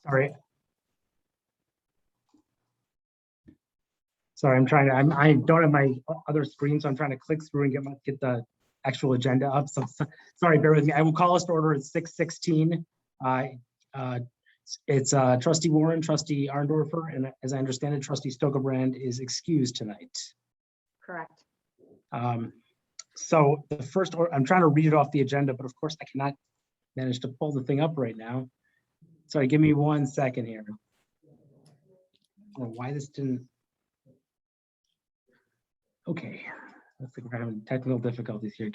Sorry. Sorry, I'm trying to, I don't have my other screen, so I'm trying to click through and get the actual agenda up. So sorry, bear with me. I will call us to order at 6:16. It's Trustee Warren, Trustee Arndorfer, and as I understand it, Trustee Stokebrand is excused tonight. Correct. So the first order, I'm trying to read it off the agenda, but of course I cannot manage to pull the thing up right now. Sorry, give me 1 second here. I don't know why this didn't. Okay, looks like we're having technical difficulties here.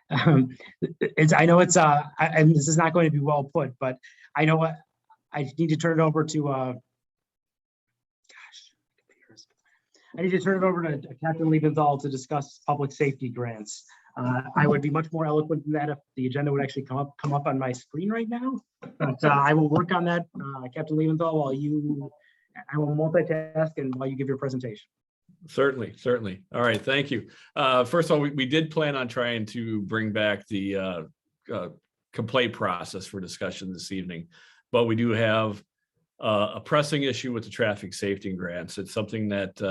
I know it's and this is not going to be well put, but I know what I need to turn it over to. I need to turn it over to Captain Liebenthal to discuss public safety grants. I would be much more eloquent than that if the agenda would actually come up on my screen right now. But I will work on that, Captain Liebenthal, I will multitask and while you give your presentation. Certainly. All right, thank you. First of all, we did plan on trying to bring back the complaint process for discussion this evening, but we do have a pressing issue with the traffic safety grants. It's something that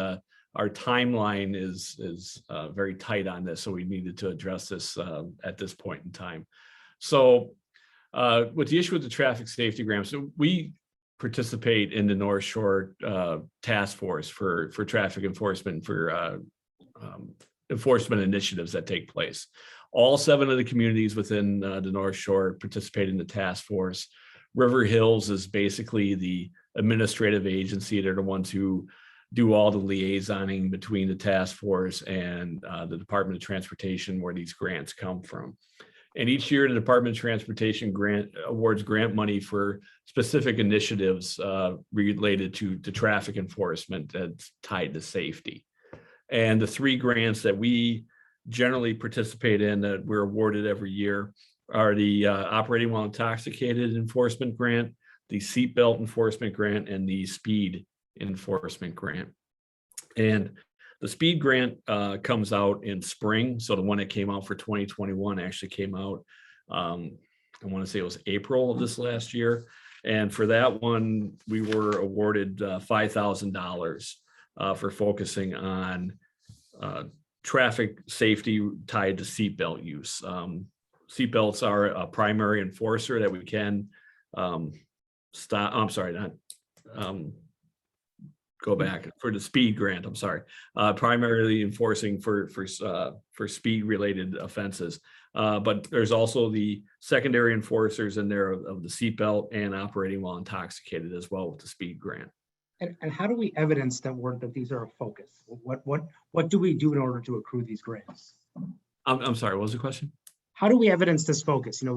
our timeline is very tight on this, so we needed to address this at this point in time. So with the issue with the traffic safety grants, so we participate in the North Shore task force for traffic enforcement, for enforcement initiatives that take place. All 7 of the communities within the North Shore participate in the task force. River Hills is basically the administrative agency. They're the ones who do all the liaisoning between the task force and the Department of Transportation, where these grants come from. And each year, the Department of Transportation awards grant money for specific initiatives related to traffic enforcement that's tied to safety. And the 3 grants that we generally participate in that we're awarded every year are the Operating While Intoxicated Enforcement Grant, the Seatbelt Enforcement Grant, and the Speed Enforcement Grant. And the speed grant comes out in spring. So the one that came out for 2021 actually came out, I want to say it was April of this last year. And for that one, we were awarded $5,000 for focusing on traffic safety tied to seatbelt use. Seatbelts are a primary enforcer that we can stop. I'm sorry, not go back for the speed grant. I'm sorry, primarily enforcing for speed related offenses. But there's also the secondary enforcers in there of the seatbelt and operating while intoxicated as well with the speed grant. And how do we evidence that these are a focus? What do we do in order to accrue these grants? I'm sorry, what was the question? How do we evidence this focus? You know,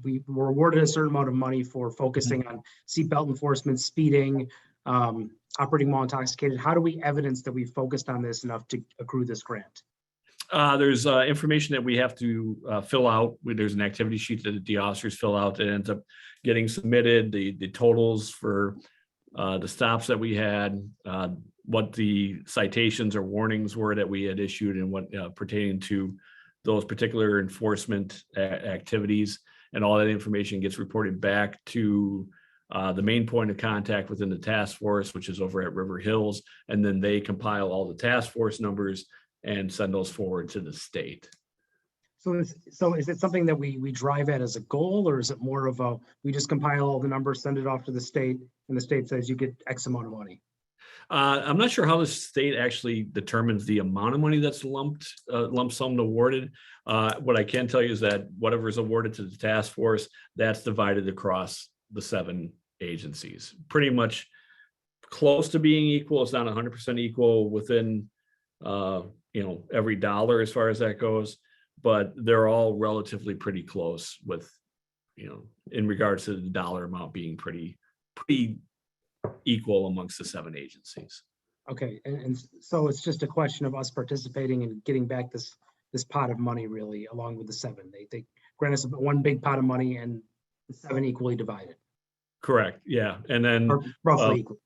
we were awarded a certain amount of money for focusing on seatbelt enforcement, speeding, operating while intoxicated. How do we evidence that we focused on this enough to accrue this grant? There's information that we have to fill out. There's an activity sheet that the officers fill out that ends up getting submitted, the totals for the stops that we had, what the citations or warnings were that we had issued, and what pertaining to those particular enforcement activities. And all that information gets reported back to the main point of contact within the task force, which is over at River Hills. And then they compile all the task force numbers and send those forward to the state. So is it something that we drive at as a goal, or is it more of we just compile all the numbers, send it off to the state, and the state says you get X amount of money? I'm not sure how the state actually determines the amount of money that's lump sum awarded. What I can tell you is that whatever is awarded to the task force, that's divided across the 7 agencies. Pretty much close to being equal. It's not 100% equal within every dollar as far as that goes, but they're all relatively pretty close with, in regards to the dollar amount being pretty equal amongst the 7 agencies. Okay, and so it's just a question of us participating and getting back this pot of money, really, along with the 7. They grant us one big pot of money and the 7 equally divided. Correct. Yeah, and then or roughly equal.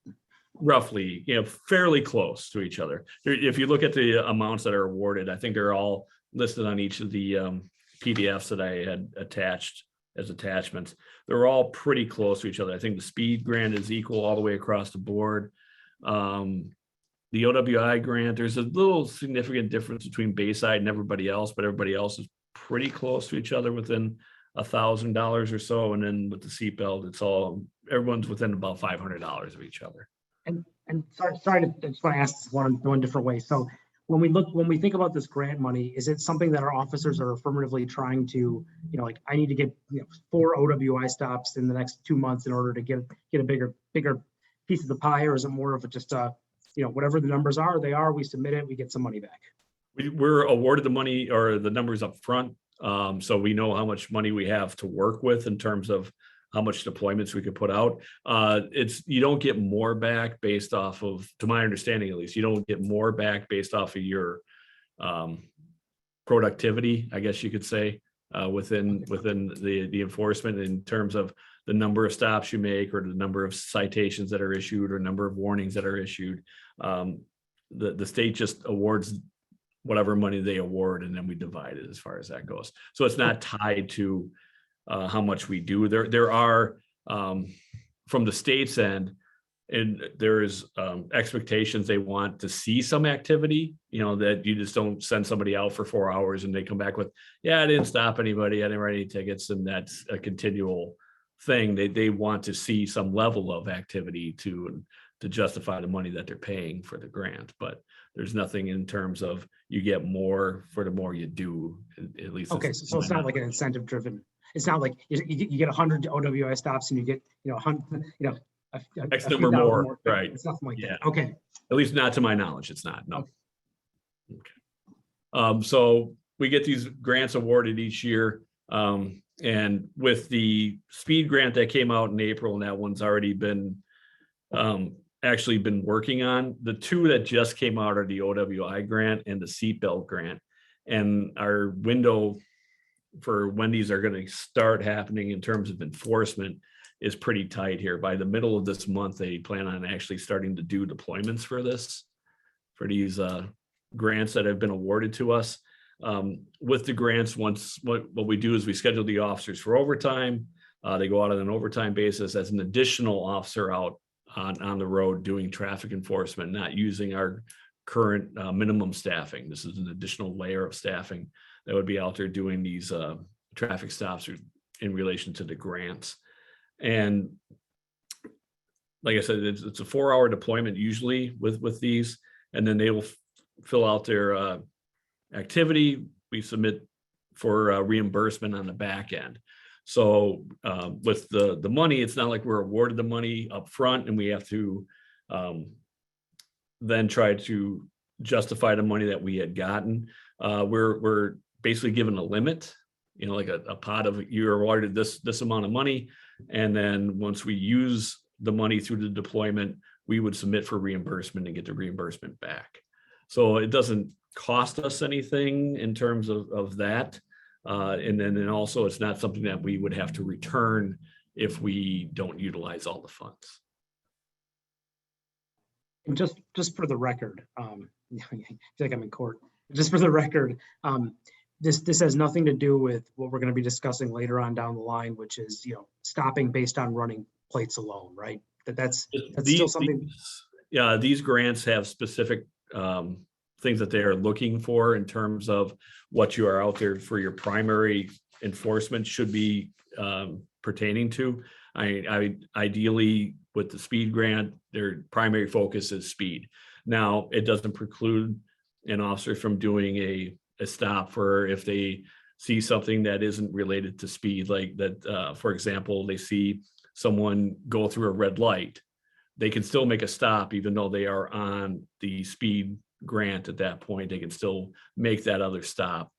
Roughly, fairly close to each other. If you look at the amounts that are awarded, I think they're all listed on each of the PDFs that I had attached as attachments. they're all pretty close to each other. I think the speed grant is equal all the way across the board. The OWI grant, there's a little significant difference between Bayside and everybody else, but everybody else is pretty close to each other within $1,000 or so. And then with the seatbelt, everyone's within about $500 of each other. And sorry to, I just want to ask this one different way. So when we think about this grant money, is it something that our officers are affirmatively trying to, like I need to get 4 OWI stops in the next 2 months in order to get a bigger piece of the pie, or is it more of just whatever the numbers are, we submit it, we get some money back? We're awarded the money or the numbers up front. So we know how much money we have to work with in terms of how much deployments we could put out. You don't get more back based off of, to my understanding at least, you don't get more back based off of your productivity, I guess you could say, within the enforcement in terms of the number of stops you make or the number of citations that are issued or number of warnings that are issued. The state just awards whatever money they award, and then we divide it as far as that goes. So it's not tied to how much we do. There are from the state's end, and there is expectations they want to see some activity, that you just don't send somebody out for 4 hours and they come back with, yeah, I didn't stop anybody, I didn't write any tickets, and that's a continual thing. They want to see some level of activity to justify the money that they're paying for the grant, but there's nothing in terms of you get more for the more you do, at least. Okay, so it's not like an incentive driven. It's not like you get 100 OWI stops and you get, 100, X number more, right? It's nothing like that. Okay. At least not to my knowledge, it's not, no. Okay. So we get these grants awarded each year. And with the speed grant that came out in April, and that one's already been actually been working on. The 2 that just came out are the OWI grant and the seatbelt grant. And our window for when these are going to start happening in terms of enforcement is pretty tight here. By the middle of this month, they plan on actually starting to do deployments for these grants that have been awarded to us. With the grants, what we do is we schedule the officers for overtime. They go out on an overtime basis as an additional officer out on the road doing traffic enforcement, not using our current minimum staffing. This is an additional layer of staffing that would be out there doing these traffic stops in relation to the grants. And like I said, it's a 4-hour deployment usually with these, and then they will fill out their activity. We submit for reimbursement on the back end. So with the money, it's not like we're awarded the money up front and we have to then try to justify the money that we had gotten. We're basically given a limit, like a pot of, you're awarded this amount of money. And then once we use the money through the deployment, we would submit for reimbursement and get the reimbursement back. So it doesn't cost us anything in terms of that. And then also it's not something that we would have to return if we don't utilize all the funds. And just for the record, I feel like I'm in court. Just for the record, this has nothing to do with what we're going to be discussing later on down the line, which is stopping based on running plates alone, right? That's still something. Yeah, these grants have specific things that they are looking for in terms of what you are out there for your primary enforcement should be pertaining to. I ideally with the speed grant, their primary focus is speed. Now, it doesn't preclude an officer from doing a stop for if they see something that isn't related to speed, like that, for example, they see someone go through a red light, they can still make a stop even though they are on the speed grant. At that point, they can still make that other stop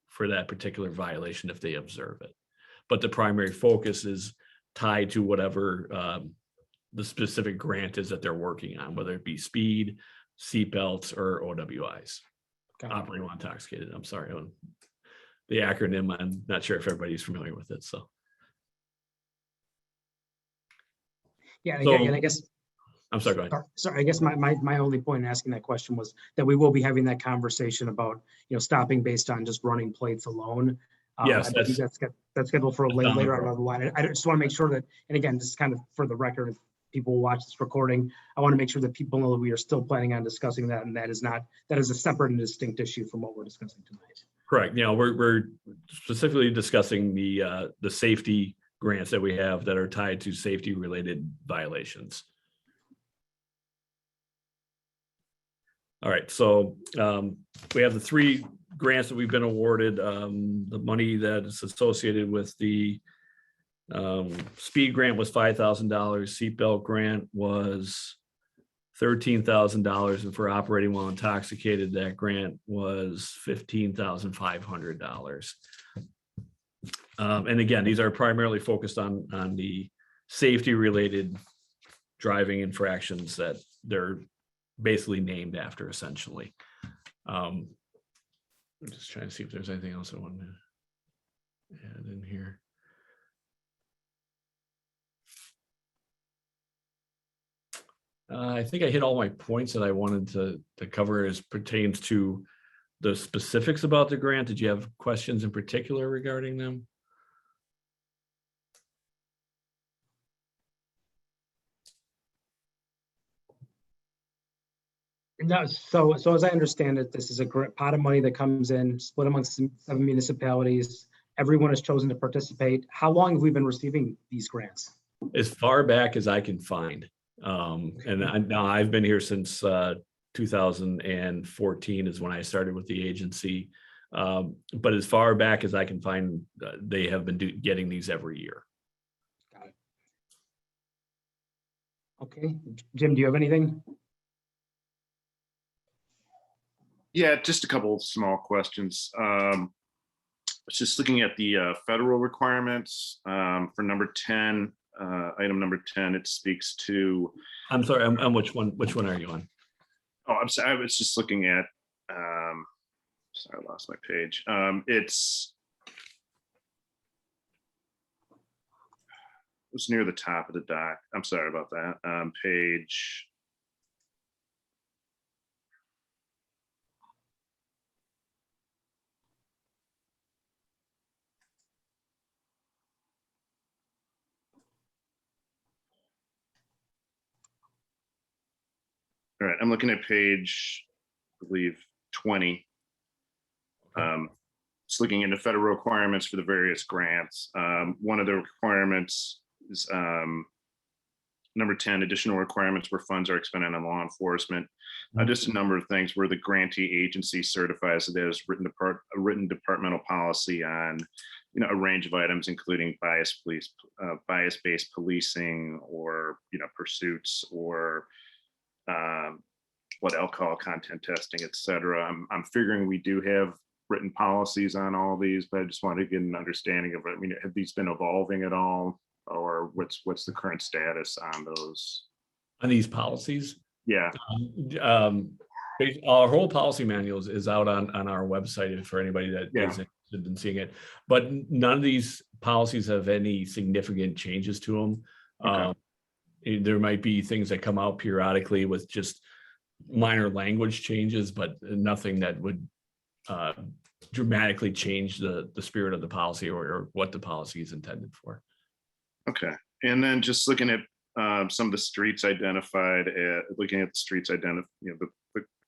for that particular violation if they observe it. But the primary focus is tied to whatever the specific grant is that they're working on, whether it be speed, seatbelts, or OWIs. Operating while intoxicated. I'm sorry, the acronym, I'm not sure if everybody's familiar with it. So yeah, and I guess I'm sorry, go ahead. Sorry, I guess my only point in asking that question was that we will be having that conversation about stopping based on just running plates alone. Yes, I believe that's scheduled for that's on the later on road. the line. I just want to make sure that, and again, this is kind of for the record, if people watch this recording, I want to make sure that people know that we are still planning on discussing that, and that is a separate and distinct issue from what we're discussing tonight. Correct. We're specifically discussing the safety grants that we have that are tied to safety related violations. All right, so we have the 3 grants that we've been awarded. The money that is associated with the speed grant was $5,000. Seatbelt grant was $13,000, and for operating while intoxicated, that grant was $15,500. And again, these are primarily focused on the safety-related driving infractions that they're basically named after, essentially. I'm just trying to see if there's anything else I want to add in here. I think I hit all my points that I wanted to cover as pertains to the specifics about the grant. Did you have questions in particular regarding them? No, so as I understand it, this is a pot of money that comes in, split amongst 7 municipalities. Everyone has chosen to participate. How long have we been receiving these grants? As far back as I can find. Now I've been here since 2014 is when I started with the agency. But as far back as I can find, they have been getting these every year. Got it. Okay, Jim, do you have anything? Yeah, just a couple of small questions. Just looking at the federal requirements for number 10, item number 10, it speaks to. I'm sorry, I'm which one are you on? Oh, I'm sorry. I was just looking at. Sorry, I lost my page. It was near the top of the doc. I'm sorry about that. Page. All right, I'm looking at page, I believe, 20. Just looking into federal requirements for the various grants. One of the requirements is number 10, additional requirements where funds are expended on law enforcement. Just a number of things where the grantee agency certifies that there's written departmental policy on, a range of items, including bias-based policing, or pursuits, or what alcohol content testing, et cetera. I'm figuring we do have written policies on all these, but I just wanted to get an understanding of it. I mean, have these been evolving at all, or what's the current status on those? On these policies? Yeah. Our whole policy manuals is out on our website for anybody that is interested in seeing it. But none of these policies have any significant changes to them. Okay. There might be things that come out periodically with just minor language changes, but nothing that would dramatically change the spirit of the policy or what the policy is intended for. Okay. And then just looking at some of the streets identified, the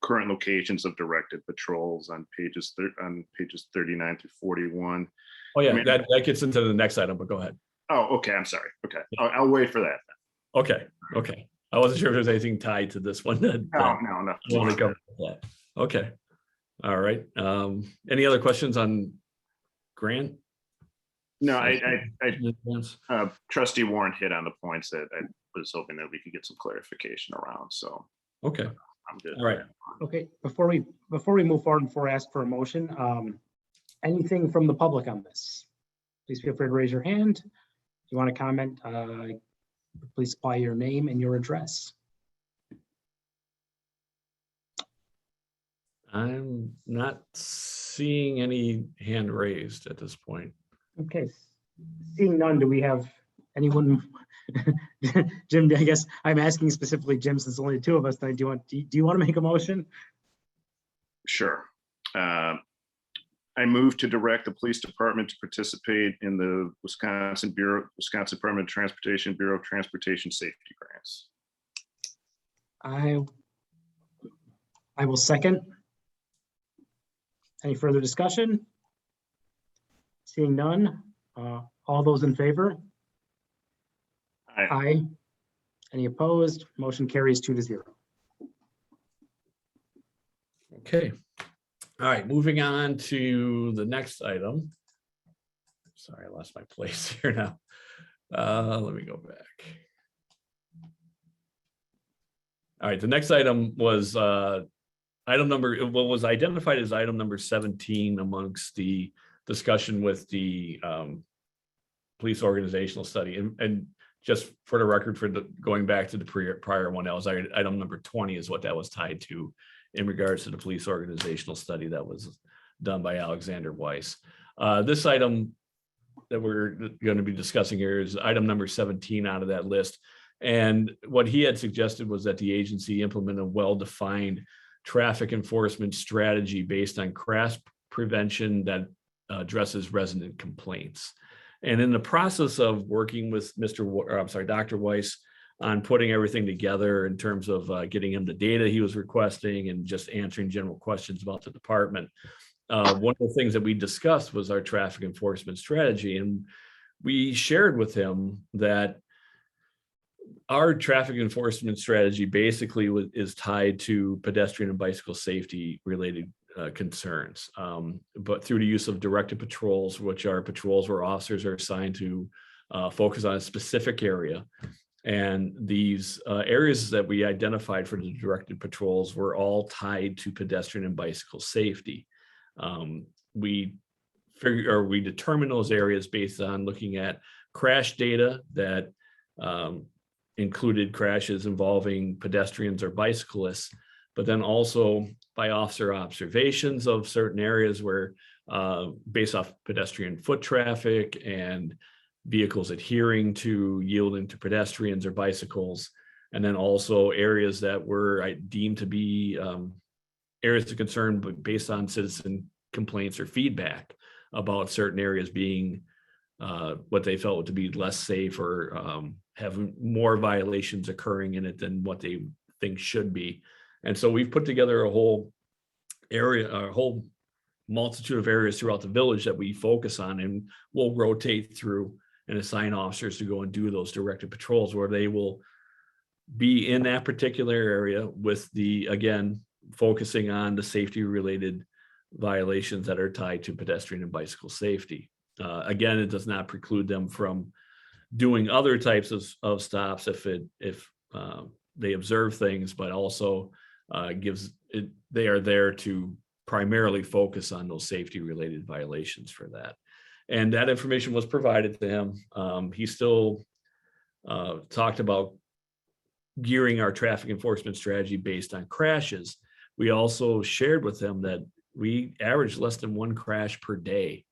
current locations of directed patrols on pages 39 through 41. Oh yeah, that gets into the next item, but go ahead. Oh, okay. I'm sorry. Okay. I'll wait for that. Okay. I wasn't sure if there's anything tied to this one. No. That. Okay. All right. Any other questions on grant? No, Trustee Warren hit on the points that I was hoping that we could get some clarification around. So okay, I'm good. All right. Okay. Before we move forward, before I ask for a motion, anything from the public on this? Please feel free to raise your hand. If you want to comment, please supply your name and your address. I'm not seeing any hand raised at this point. Okay, seeing none, do we have anyone? Jim, I guess I'm asking specifically Jim, since only 2 of us. Do you want to make a motion? Sure. I move to direct the police department to participate in the Wisconsin Department of Transportation Bureau of Transportation Safety Grants. I will second. Any further discussion? Seeing none, all those in favor? Aye. Aye. Any opposed? Motion carries 2-0. Okay. All right, moving on to the next item. Sorry, I lost my place here now. Let me go back. All right, the next item was item number, what was identified as item number 17 amongst the discussion with the police organizational study. And just for the record, for the going back to the prior one, that was item number 20 is what that was tied to in regards to the police organizational study that was done by Alexander Weiss. This item that we're going to be discussing here is item number 17 out of that list. And what he had suggested was that the agency implement a well-defined traffic enforcement strategy based on crash prevention that addresses resident complaints. And in the process of working with Dr. Weiss on putting everything together in terms of getting him the data he was requesting and just answering general questions about the department, one of the things that we discussed was our traffic enforcement strategy. And we shared with him that our traffic enforcement strategy basically is tied to pedestrian and bicycle safety related concerns, but through the use of directed patrols, which are patrols where officers are assigned to focus on a specific area. And these areas that we identified for the directed patrols were all tied to pedestrian and bicycle safety. We determined those areas based on looking at crash data that included crashes involving pedestrians or bicyclists, but then also by officer observations of certain areas where based off pedestrian foot traffic and vehicles adhering to yielding to pedestrians or bicycles, and then also areas that were deemed to be areas of concern, but based on citizen complaints or feedback about certain areas being what they felt to be less safe or having more violations occurring in it than what they think should be. And so we've put together a whole multitude of areas throughout the village that we focus on, and we'll rotate through and assign officers to go and do those directed patrols where they will be in that particular area with again, focusing on the safety related violations that are tied to pedestrian and bicycle safety. Again, it does not preclude them from doing other types of stops if they observe things, but also they are there to primarily focus on those safety related violations for that. And that information was provided to him. He still talked about gearing our traffic enforcement strategy based on crashes. We also shared with him that we average less than one crash per day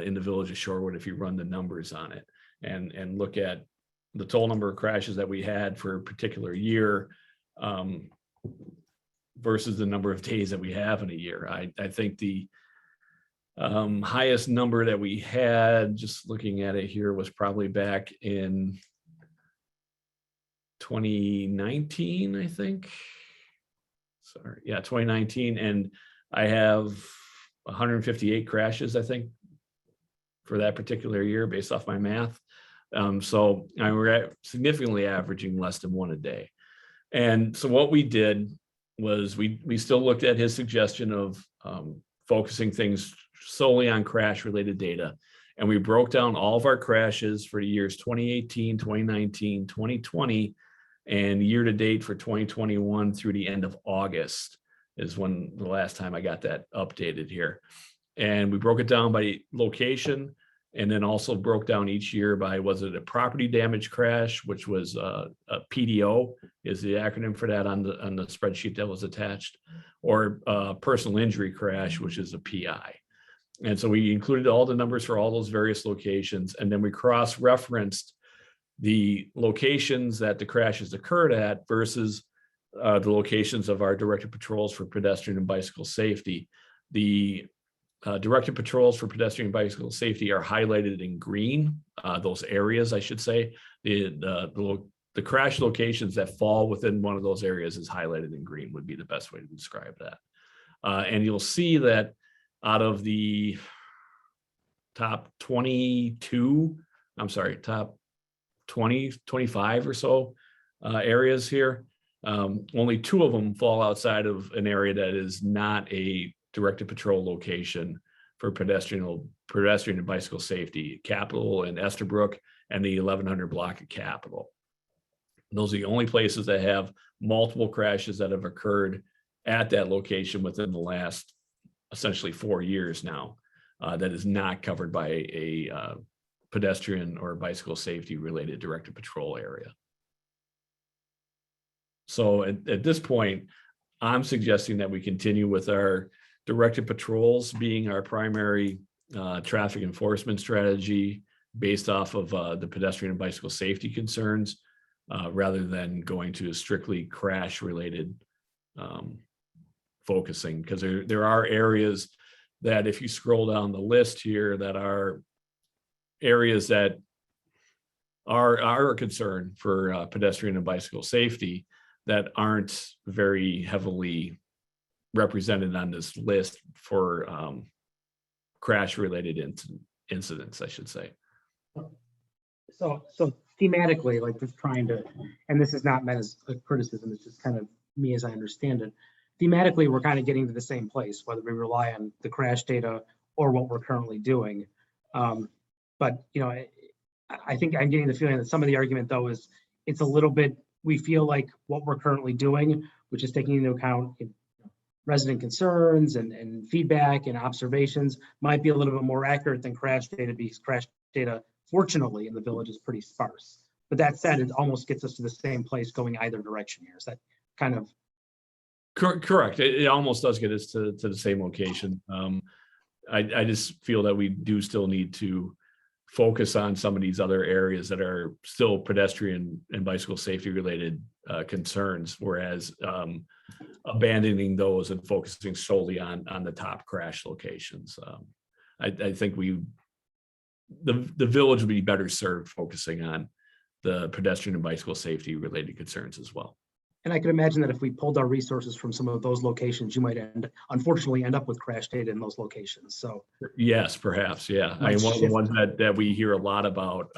in the village of Shorewood if you run the numbers on it and look at the total number of crashes that we had for a particular year versus the number of days that we have in a year. I think the highest number that we had, just looking at it here, was probably back in 2019, I think. Sorry, yeah, 2019. And I have 158 crashes, I think, for that particular year based off my math. So we're significantly averaging less than one a day. And so what we did was we still looked at his suggestion of focusing things solely on crash related data. And we broke down all of our crashes for the years 2018, 2019, 2020, and year to date for 2021 through the end of August is when the last time I got that updated here. And we broke it down by location, and then also broke down each year by, was it a property damage crash, which was a PDO is the acronym for that on the spreadsheet that was attached, or personal injury crash, which is a PI. And so we included all the numbers for all those various locations, and then we cross-referenced the locations that the crashes occurred at versus the locations of our directed patrols for pedestrian and bicycle safety. The directed patrols for pedestrian and bicycle safety are highlighted in green. Those areas, I should say, the crash locations that fall within one of those areas is highlighted in green would be the best way to describe that. And you'll see that out of the top 22, I'm sorry, top 20, 25 or so areas here, only 2 of them fall outside of an area that is not a directed patrol location for pedestrian and bicycle safety: Capitol and Esterbrook, and the 1100 block of Capitol. Those are the only places that have multiple crashes that have occurred at that location within the last essentially 4 years now, that is not covered by a pedestrian or bicycle safety related directed patrol area. So at this point, I'm suggesting that we continue with our directed patrols being our primary traffic enforcement strategy based off of the pedestrian and bicycle safety concerns, rather than going to a strictly crash related focusing, because there are areas that, if you scroll down the list here, that are areas that are a concern for pedestrian and bicycle safety that aren't very heavily represented on this list for crash related incidents, I should say. So thematically, like just trying to, and this is not meant as a criticism, it's just kind of me as I understand it. Thematically, we're kind of getting to the same place, whether we rely on the crash data or what we're currently doing. But I think I'm getting the feeling that some of the argument, though, is it's a little bit, we feel like what we're currently doing, which is taking into account resident concerns and feedback and observations, might be a little bit more accurate than crash data, because crash data, fortunately, in the village is pretty sparse. But that said, it almost gets us to the same place going either direction here. Is that kind of? Correct. It almost does get us to the same location. I just feel that we do still need to focus on some of these other areas that are still pedestrian and bicycle safety related concerns, whereas abandoning those and focusing solely on the top crash locations. I think the village would be better served focusing on the pedestrian and bicycle safety related concerns as well. And I can imagine that if we pulled our resources from some of those locations, you might unfortunately end up with crash data in those locations. So yes, perhaps. Yeah. I mean, one of the ones that we hear a lot about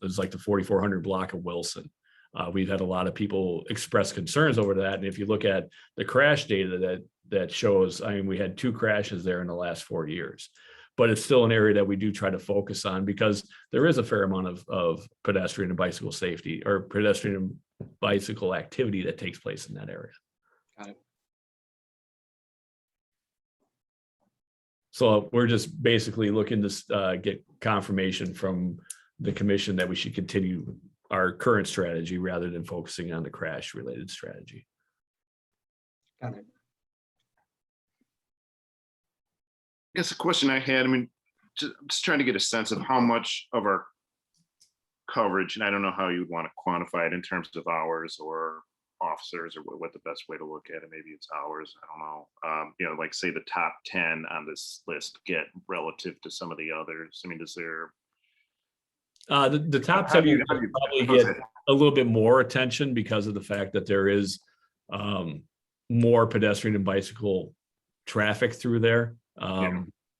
is like the 4400 block of Wilson. We've had a lot of people express concerns over that. And if you look at the crash data that shows, I mean, we had 2 crashes there in the last 4 years, but it's still an area that we do try to focus on, because there is a fair amount of pedestrian and bicycle safety, or pedestrian and bicycle activity that takes place in that area. Got it. So we're just basically looking to get confirmation from the commission that we should continue our current strategy rather than focusing on the crash related strategy. Got it. I guess the question I had, I mean, just trying to get a sense of how much of our coverage, and I don't know how you'd want to quantify it in terms of hours or officers, or what the best way to look at it, maybe it's hours, I don't know. Like say the top 10 on this list get relative to some of the others. I mean, is there the top 10 probably get a little bit more attention because of the fact that there is more pedestrian and bicycle traffic through there.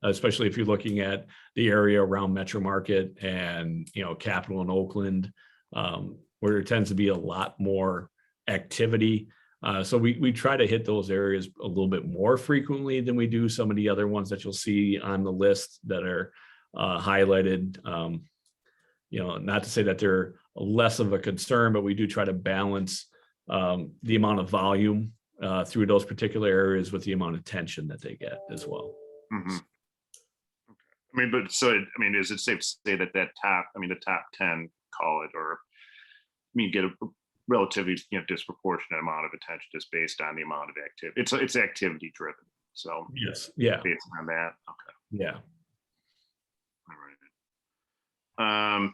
Especially if you're looking at the area around Metro Market and Capitol and Oakland, where there tends to be a lot more activity. So we try to hit those areas a little bit more frequently than we do some of the other ones that you'll see on the list that are highlighted. Not to say that they're less of a concern, but we do try to balance the amount of volume through those particular areas with the amount of attention that they get as well. Mm-hmm. I mean, but so, I mean, is it safe to say that the top 10, call it, or get a relatively disproportionate amount of attention just based on the amount of activity? It's activity driven. So yes, yeah, based on that. Okay. Yeah. All right.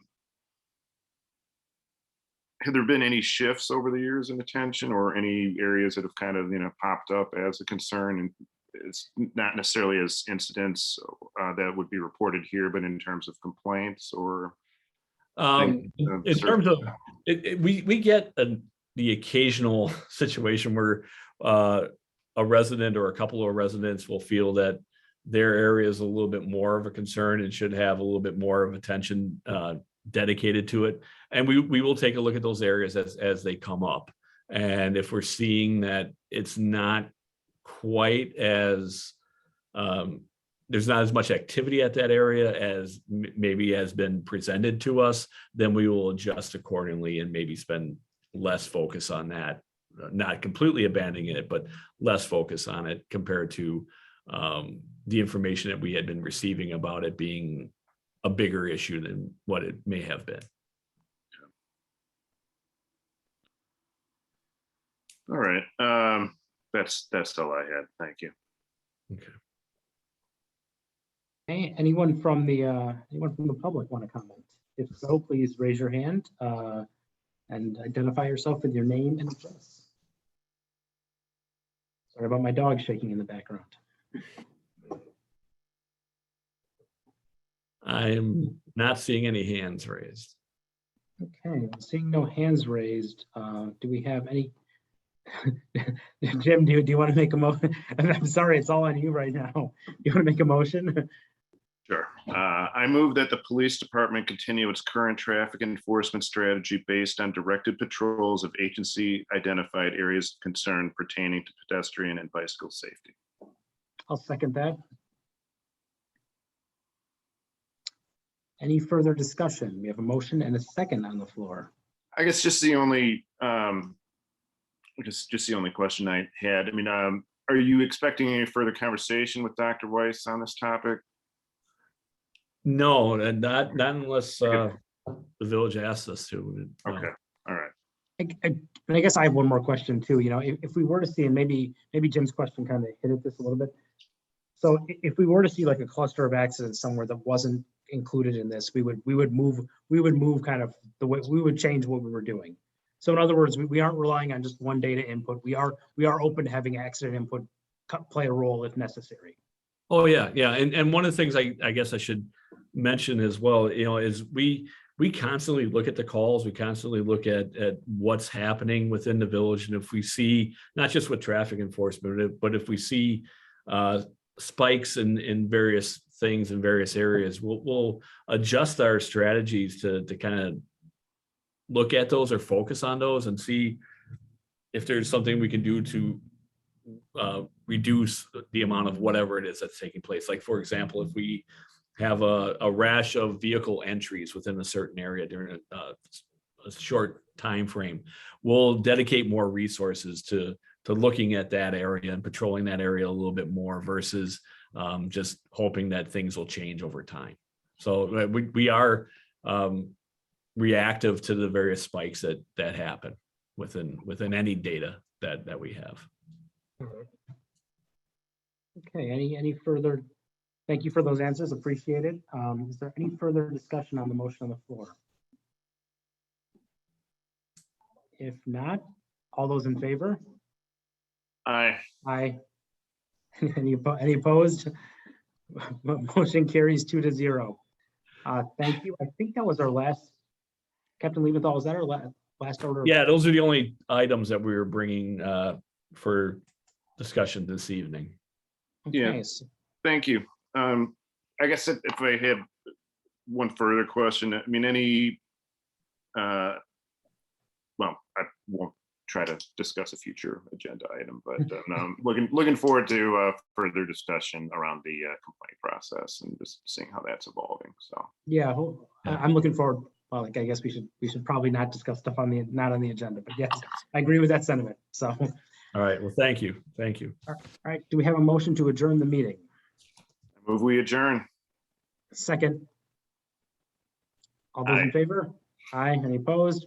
Have there been any shifts over the years in attention, or any areas that have kind of popped up as a concern, and it's not necessarily as incidents that would be reported here, but in terms of complaints or In terms of, we get the occasional situation where a resident or a couple of residents will feel that their area is a little bit more of a concern and should have a little bit more of attention dedicated to it. And we will take a look at those areas as they come up. And if we're seeing that it's not quite as, there's not as much activity at that area as maybe has been presented to us, then we will adjust accordingly and maybe spend less focus on that. Not completely abandoning it, but less focus on it compared to the information that we had been receiving about it being a bigger issue than what it may have been. All right. That's all I had. Thank you. Okay. Hey, anyone from the public want to comment? If so, please raise your hand and identify yourself with your name and address. Sorry about my dog shaking in the background. I am not seeing any hands raised. Okay, seeing no hands raised, do we have any? Jim, do you want to make a motion? I'm sorry, it's all on you right now. You want to make a motion? Sure. I move that the police department continue its current traffic enforcement strategy based on directed patrols of agency identified areas of concern pertaining to pedestrian and bicycle safety. I'll second that. Any further discussion? We have a motion and a second on the floor. I guess just the only just the only question I had. I mean, are you expecting any further conversation with Dr. Weiss on this topic? No, and not unless the village asks us to. Okay. All right. And I guess I have one more question too. You know, if we were to see, and maybe Jim's question kind of hit at this a little bit. So if we were to see like a cluster of accidents somewhere that wasn't included in this, we would move kind of the way we would change what we were doing. So in other words, we aren't relying on just one data input. We are open to having accident input play a role if necessary. Oh yeah, yeah, and one of the things I guess I should mention as well, you know, is we constantly look at the calls, we constantly look at what's happening within the village, and if we see, not just with traffic enforcement, but if we see spikes in various things in various areas, we'll adjust our strategies to kind of look at those or focus on those and see if there's something we can do to reduce the amount of whatever it is that's taking place. Like, for example, if we have a rash of vehicle entries within a certain area during a short time frame, we'll dedicate more resources to looking at that area and patrolling that area a little bit more versus just hoping that things will change over time. So we are reactive to the various spikes that happen within any data that we have. Okay, any further? Thank you for those answers, appreciate it. Is there any further discussion on the motion on the floor? If not, all those in favor? Aye. Aye. Any opposed? Motion carries 2-0. Thank you. I think that was our last. Captain Liebenthal, was that our last order? Yeah, those are the only items that we were bringing for discussion this evening. Okay, Yeah. Thank you. I guess if I have one further question, I mean, well, I won't try to discuss a future agenda item, but looking forward to further discussion around the complaint process and just seeing how that's evolving. So yeah, I'm looking forward. Well, like, I guess we should probably not discuss stuff not on the agenda, but yes, I agree with that sentiment. So, all right. Well, thank you. All right. Do we have a motion to adjourn the meeting? I move we adjourn. Second. All those in favor? Aye. Any opposed?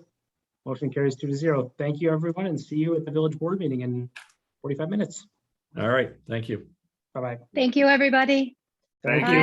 Motion carries 2-0. Thank you, everyone, and see you at the village board meeting in 45 minutes. All right. Thank you. Bye-bye. Thank you, everybody. Thank Bye. you.